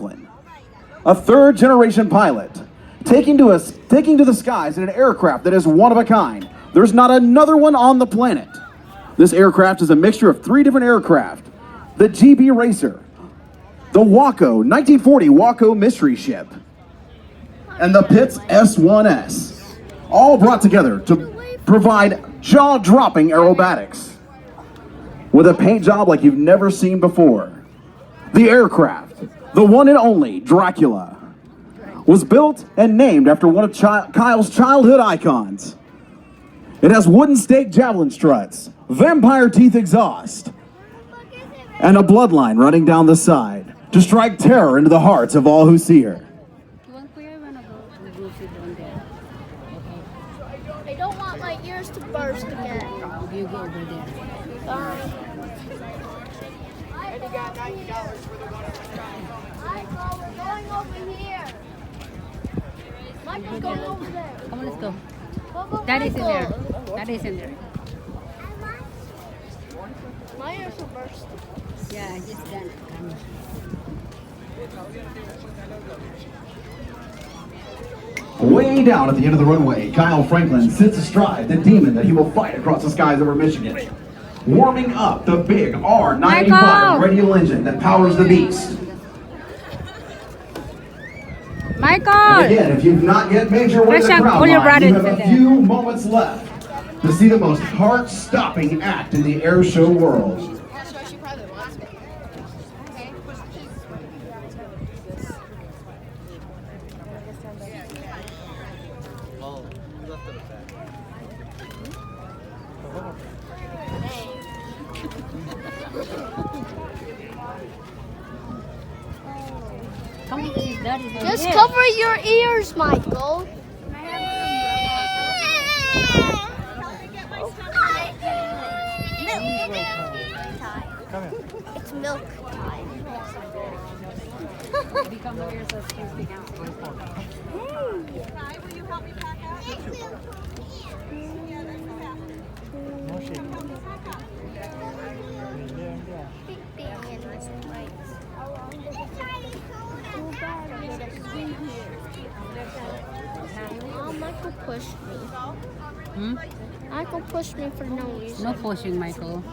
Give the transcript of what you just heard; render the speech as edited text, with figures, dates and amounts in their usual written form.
Franklin, a third-generation pilot, taking to the skies in an aircraft that is one of a kind. There's not another one on the planet. This aircraft is a mixture of 3 different aircraft: the GB Racer, the Waco 1940 Waco Mystery Ship, and the Pitts S-1S, all brought together to provide jaw-dropping aerobatics with a paint job like you've never seen before. The aircraft, the one and only Dracula, was built and named after one of Kyle's childhood icons. It has wooden stake javelin struts, vampire teeth exhaust, and a bloodline running down the side to strike terror into the hearts of all who see her. I don't want my ears to burst again. You go over there. And you got $90 for the one of a kind. Michael, we're going over here. Michael's going over there. Come on, let's go. Go, That is in there. Michael. That is in there. My ears are bursting. Yeah, just done. Way down at the end of the runway, Kyle Franklin sits astride the demon that he will fight across the skies over Michigan, warming up the big R95 Michael! radial engine that powers the beast. And Michael! again, if you've not yet made your way to the Christian, crowd pull your line, you have brother a few moments left to see the most heart-stopping act in the airshow world. Just cover your ears, Michael. It's milk time. Hi, will you help me pack out? No shaking. Michael pushed me. Hmm? Michael pushed me for no reason. No pushing, Michael.